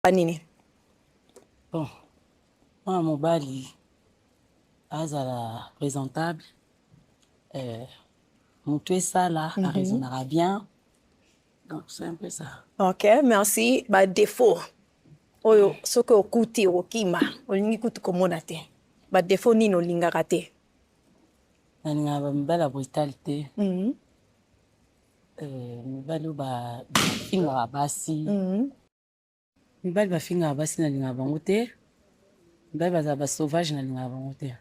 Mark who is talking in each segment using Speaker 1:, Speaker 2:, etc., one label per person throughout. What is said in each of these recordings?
Speaker 1: Panini.
Speaker 2: Bon, moi, mon bali, azala présentable. Mon tout ça là, a raisonnera bien. Donc, c'est un peu ça.
Speaker 1: Ok, merci. Ba défaut. Oyo, soki okuti okima, olingi kutu komona te. Ba défaut nini olingaka te.
Speaker 2: Nalinga ba mibala brutalité. Mibali ba finga basi. Mibali ba finga basi nalinga bango te. Mibali ba sauvage nalinga bango te.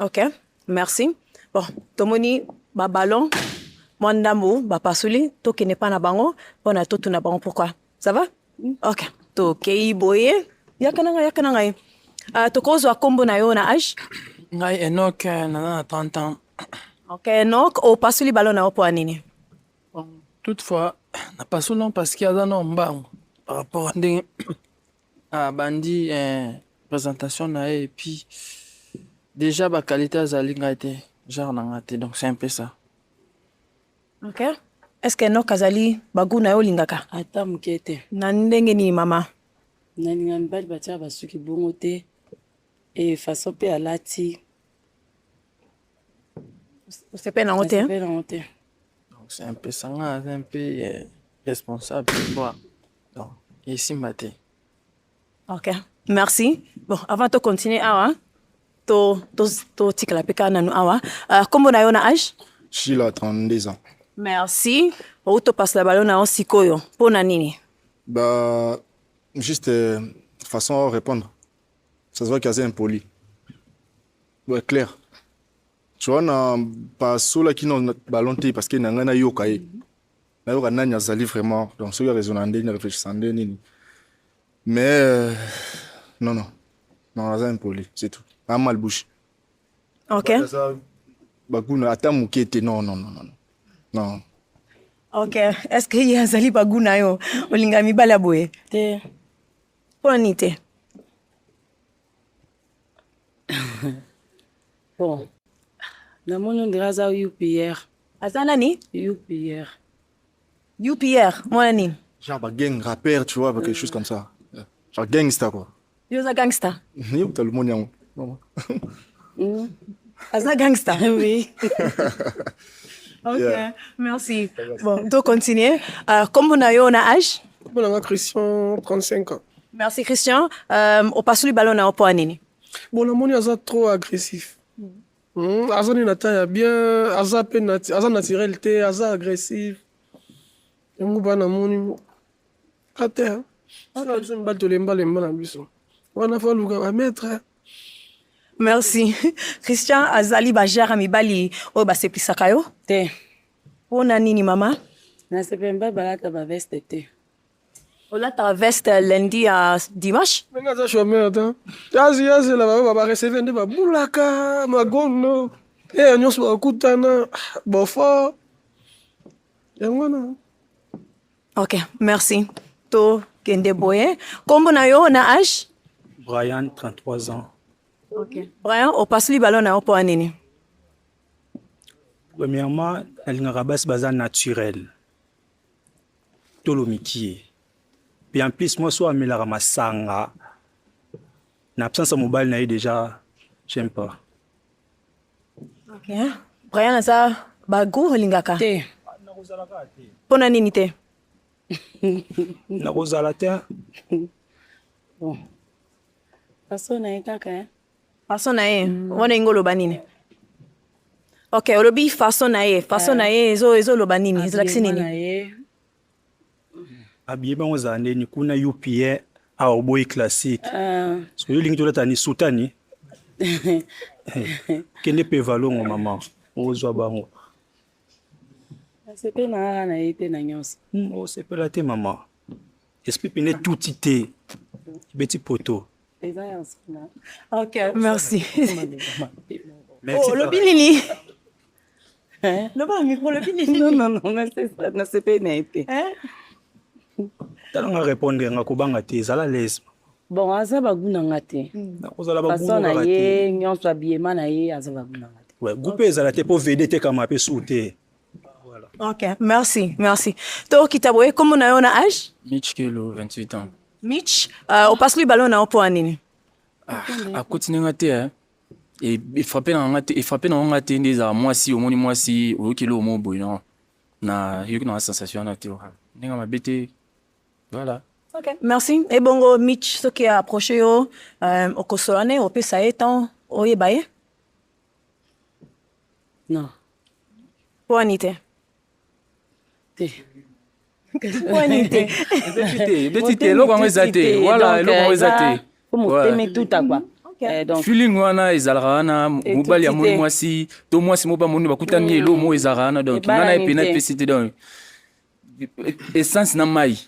Speaker 1: Ok, merci. Bon, tomoni ba ballon, mwandambo, ba pasuli, toke ne pas na bango, pona totu na bango pourquoi? Ça va? Ok. Toke iboye. Yakana ngai. Tokozwa kombo na yo na âge?
Speaker 3: Ngai Enoch na 30 ans.
Speaker 1: Ok, Enoch, o pasuli ballon na yo po anini?
Speaker 3: Bon, toutefois, na pasuli parce qu'il y a dans mbango par rapport à ndenge à bandi présentation na et puis déjà ba qualité azali ngai te genre na ngate donc c'est un peu ça.
Speaker 1: Ok. Est-ce que Enoch azali bagu na yo lingaka?
Speaker 2: Ata mukete.
Speaker 1: Na ndenge ni mama?
Speaker 2: Nalinga mibali batia basuki bongo te. Et façon pe alati.
Speaker 1: C'est pas na hote.
Speaker 3: Donc c'est un peu ça, c'est un peu responsable quoi. Donc ici maté.
Speaker 1: Ok. Merci. Bon, avant de continuer awa, to tikala peka nanu awa. Kombo na yo na âge?
Speaker 4: Sheila, 32 ans.
Speaker 1: Merci. Ou to passe la ballon na on sikoyo. Pona nini?
Speaker 4: Bah, juste façon à répondre. Ça se voit qu'il y a impoli. Ouais, clair. Tu vois, na pas solo qui n'ont ballon parce que n'anga na yokaye. Na yoka nanya zali vraiment. Donc ceux qui raisonnent ne réfléchissent nini. Mais non, ça impoli, c'est tout. Pas mal bouche.
Speaker 1: Ok.
Speaker 4: Baguna atamu kete non. Non.
Speaker 1: Ok. Est-ce que y a zali baguna yo olinga mibala boye?
Speaker 2: Te.
Speaker 1: Pona nite.
Speaker 2: Bon. Na mono ndiraza UPR.
Speaker 1: Azana ni?
Speaker 2: UPR.
Speaker 1: UPR, moi ni.
Speaker 4: Genre bah gang rappeur, tu vois, quelque chose comme ça. Genre gangster quoi.
Speaker 1: Yo za gangster.
Speaker 4: Yo t'as le monde non.
Speaker 1: Aza gangster.
Speaker 2: Oui.
Speaker 1: Ok, merci. Bon, to continuer. Comme na yo na âge?
Speaker 5: Bon, Christian, 35 ans.
Speaker 1: Merci Christian. Au passe le ballon na po anini?
Speaker 5: Bon, la monnaie est trop agressif. Azan est bien, Azan naturel, Azan agressif. Et moi, bah, na monnaie, à terre. Je me bats de l'emballé, on a fallu le mettre.
Speaker 1: Merci. Christian azali bajara mibali o ba seplisaka yo?
Speaker 2: Te.
Speaker 1: Pona nini mama?
Speaker 2: Na sepemba balata ba veste te.
Speaker 1: Olata veste lundi à dimanche?
Speaker 5: Mais quand je suis merde, yazi là va recevoir des babulaka, magono, et nous sommes kutana, bofa.
Speaker 1: Ok, merci. To kende boye. Kombo na yo na âge?
Speaker 6: Brian, 33 ans.
Speaker 1: Ok. Brian, au passe le ballon na yo po anini?
Speaker 6: Premièrement, elle n'a pas bazar naturel. Tolomiki. Puis en plus, moi, soit mais la ramassanga. L'absence de mobile n'a déjà, j'aime pas.
Speaker 1: Ok. Brian asa bagu lingaka?
Speaker 2: Te.
Speaker 1: Pona nini te?
Speaker 6: Na rosa la terre.
Speaker 2: Bon. Façon na kaka hein.
Speaker 1: Façon na ye. Wana ingolo banini? Ok, olobi façon na ye. Façon na ye ezo lo banini. Ezalaki nini?
Speaker 6: Habillé ben aux années ni kuna UPA a oboy classique. So yo lingi tolata ni soutani. Kende pe valo ngo maman. Ozwa bango.
Speaker 2: C'est pas na été na nyos.
Speaker 6: Oh c'est pas la té maman. Esprit pene tout ité. Petit poteau.
Speaker 1: Ok, merci.
Speaker 6: Merci.
Speaker 1: Oh, le bilini.
Speaker 2: Hein?
Speaker 1: Le bas micro le bilini.
Speaker 2: Non, c'est pas na été.
Speaker 1: Hein?
Speaker 6: Talanga répondre nga kobanga te zala l'aise.
Speaker 2: Bon, aza baguna ngate.
Speaker 6: Na kozala ba
Speaker 2: Façon na ye, nyonso abiyema na ye aza baguna ngate.
Speaker 6: Ouais, groupe ezala te pour VDT comme appel sauter.
Speaker 1: Ok, merci. To Kitaboye, comment on a âge?
Speaker 3: Mitch Kilo, 28 ans.
Speaker 1: Mitch, opasuli ballon na yo mpo ya nini?
Speaker 3: akoti nga te efrappe na nga te nde ezala mwasi omoni mwasi oyokeli omo boye na yoki na sensation wana te ndenge mabe te voilà.
Speaker 1: Ok, merci. Ebongo Mitch soki approché yo okosola ne opesa ye temps oyeba ye?
Speaker 2: Non.
Speaker 1: Mpo ani te?
Speaker 2: Te.
Speaker 1: Mpo ani te?
Speaker 3: beti te eloko yango eza te voilà eloko yango eza te
Speaker 2: po moteme tuta quoi. Donc
Speaker 3: feeling wana ezalaka wana mobali ya moni mwasi to mwasi mo bamoni bakutani elo mo ezalaka wana donc nga na ye pena epesi te donc essence na mai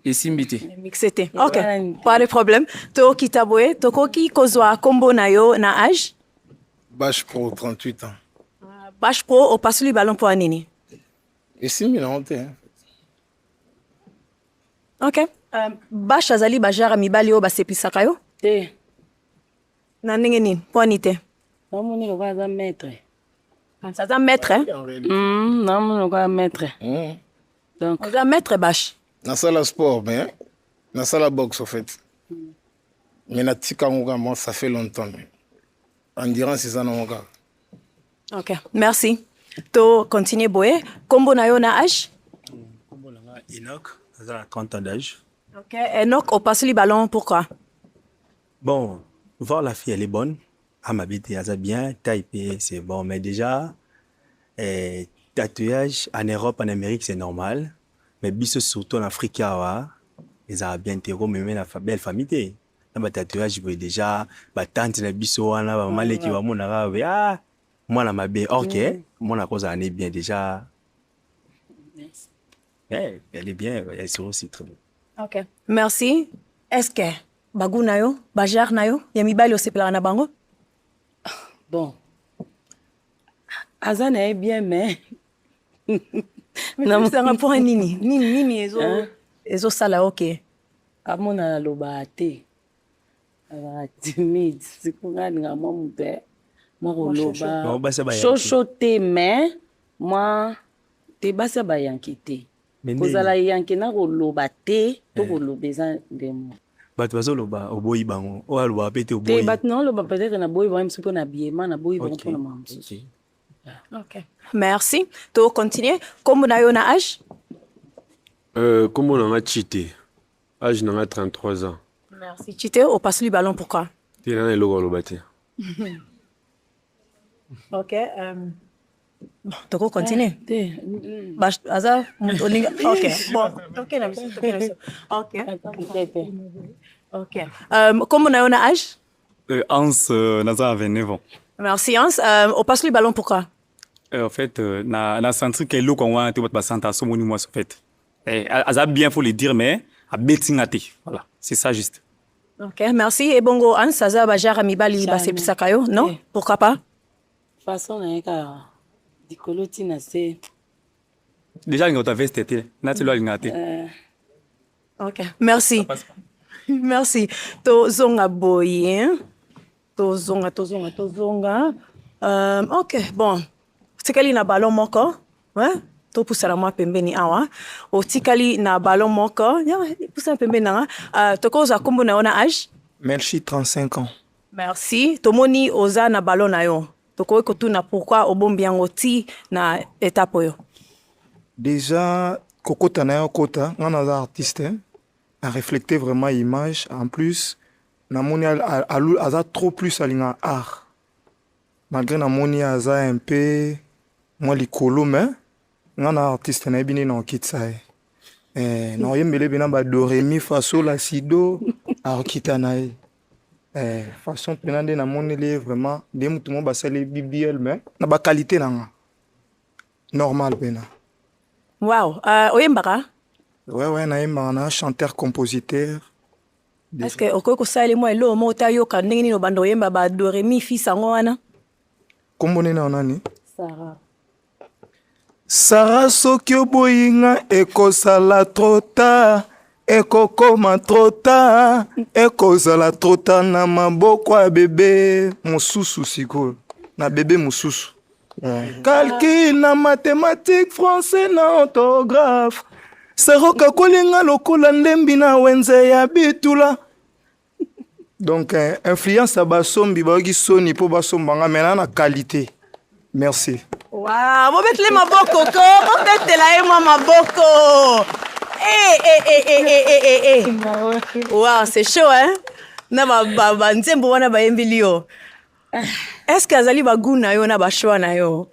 Speaker 3: esimbi te.
Speaker 1: Mixe te. Ok, pas de problème. Tokita boye tokoki kozwa kombo na yo na âge?
Speaker 7: Bash Pro, 38 ans.
Speaker 1: Bash Pro opasuli ballon mpo ya nini?
Speaker 7: Esimbi na honte, hein.
Speaker 1: Ok. Bash azali bajara mibali oyo basepisaka yo?
Speaker 2: te.
Speaker 1: Na ndenge nini? Mpo ani te?
Speaker 2: Namoni lokola aza maître.
Speaker 1: Aza maître, hein?
Speaker 2: Namoni lokola maître. Donc
Speaker 1: Aza maître Bash.
Speaker 7: Nasala sport, mais nasala boxe, en fait. Mais na tika ngoka, moi, ça fait longtemps. Mais endurance, c'est ça, non, ngoka.
Speaker 1: Ok, merci. To continue boye. Kombo na yo na âge?
Speaker 6: Kombo na nga Enoch, aza na 30 ans d'âge.
Speaker 1: Ok, Enoch opasuli ballon, pourquoi?
Speaker 6: Bon, voir la fille, elle est bonne. À m'habiter, elle est bien, taille, c'est bon. Mais déjà, tatouage en Europe, en Amérique, c'est normal. Mais biso surtout en Afrique, ils ont bien terreau, mais même la belle famille. Dans le tatouage, je veux déjà, ma tante, la biso, ma maman, qui va mon arabe, moi, la ma bien, ok, moi, la cause, elle est bien déjà. Elle est bien, elle est aussi très bien.
Speaker 1: Ok, merci. Est-ce que bagu na yo, bajar na yo, ya mibali osepelaka na bango?
Speaker 2: bon. Aza na ye bien mais
Speaker 1: Namusanga mpo nini? Nini ezo sala ok.
Speaker 2: amona aloba te. Aba timide. Sikunga ninga mwa mpe. Mwa koloba. Shosho te mais moi te basa ba yanki te. Kozala yanki na koloba te to koloba eza ndemo.
Speaker 6: Bato bazoloba oboyi bango o aloba pete oboyi
Speaker 2: Te bat non loba peut-être na boyi ba msipo na biema na boyi ba mpona mamsu.
Speaker 1: Ok, merci. To continue. Kombo na yo na âge?
Speaker 8: Kombo na nga Chite. Âge na nga 33 ans.
Speaker 1: Merci. Chite opasuli ballon pourquoi?
Speaker 8: Te na eloko aloba te.
Speaker 1: Ok. Bon, toko continue.
Speaker 2: Te.
Speaker 1: Bash aza oninga. Ok. Bon, ok na biso. Ok. Ok. Kombo na yo na âge?
Speaker 9: Hans naza 29 ans.
Speaker 1: Merci Hans. Opasuli ballon pourquoi?
Speaker 9: En fait, na senti que l'eau qu'on voit tout votre bassin à son monument en fait. Ça bien faut le dire mais à betingate. Voilà, c'est ça juste.
Speaker 1: Ok, merci. Et bongo Hans aza bajara mibali basepisaka yo, non? Pourquoi pas?
Speaker 2: Façon na ka dikolo tina se.
Speaker 9: Déjà il a veste été. Na tu l'as ngate.
Speaker 1: Ok, merci. Merci. To zonga boye. To zonga. Ok, bon. Tikali na ballon moko, ouais? To pusala mwa pembeni awa. O tikali na ballon moko, ya pusala pembeni na. Toko za kombo na yo na âge?
Speaker 4: Merci, 35 ans.
Speaker 1: Merci. Tomoni oza na ballon na yo. Toko kotuna pourquoi obombi yango ti na étape yo.
Speaker 4: Déjà, kokota na yo kota, on a artiste, a reflété vraiment l'image. En plus, namoni aza trop plus alinga art. Malgré namoni aza un peu moi likolo mais on a artiste na bini na kitsa. Na yembele bina ba do ré mi fa sol la si do a kita na façon penande namoni les vraiment des mutu mo ba sali BBL mais na ba qualité na normal bena.
Speaker 1: Wow, oyembaka?
Speaker 4: Ouais, na yembaka na chanteur compositeur.
Speaker 1: Est-ce que okoki kosala moi elo mo otayoka ndenge nini obanda oyemba ba do ré mi fi sango wana?
Speaker 4: Kombo nini nani?
Speaker 2: Sarah.
Speaker 4: Sarah soki oboyinga ekosala trota, ekokoma trota, ekozala trota na maboko ya bebe mosusu sikoyo, na bebe mosusu. Calcul na mathématique, français na orthographe, Saroka kolinga lokola ndembi na wenze ya bitula. Donc, influence à basombi, baogi soni po basombanga mena na qualité. Merci.
Speaker 1: Wow, mobetele maboko ko, mobetela ye mwa maboko. Wow, c'est chaud, hein? Na ba nzembo wana ba yembili yo. Est-ce que azali ba goût na yo na ba choix na yo?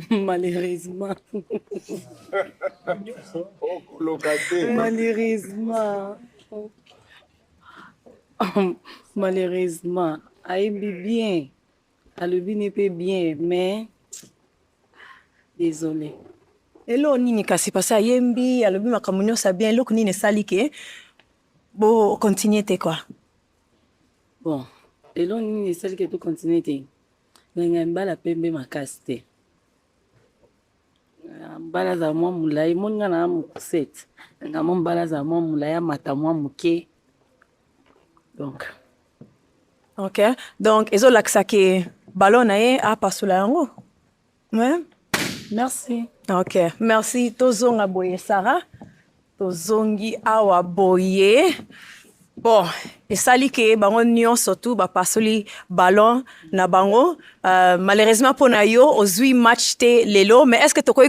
Speaker 2: Malheureusement. Malheureusement. Malheureusement. Aïbi bien. Alobi n'est pas bien, mais désolé.
Speaker 1: Elo nini kasi pasa yembi, alobi makamunyo sa bien, eloko nini salike. Bo continuer te quoi.
Speaker 2: Bon, elo nini celle que tu continues te. Ngamba la pembe makaste. Mbala za mwa mulai monga na mukuset. Ngamba mbala za mwa mulai mata mwa muke. Donc
Speaker 1: OK. Donc ezo laksa ke ballon na ye a pasula yango. Ouais.
Speaker 2: merci.
Speaker 1: OK. Merci tozonga boye Sarah. Tozongi awa boye. Bon, esali ke bango nyonso tu ba pasoli ballon na bango. Malheureusement pour na yo ozui match te lelo, mais est-ce que toko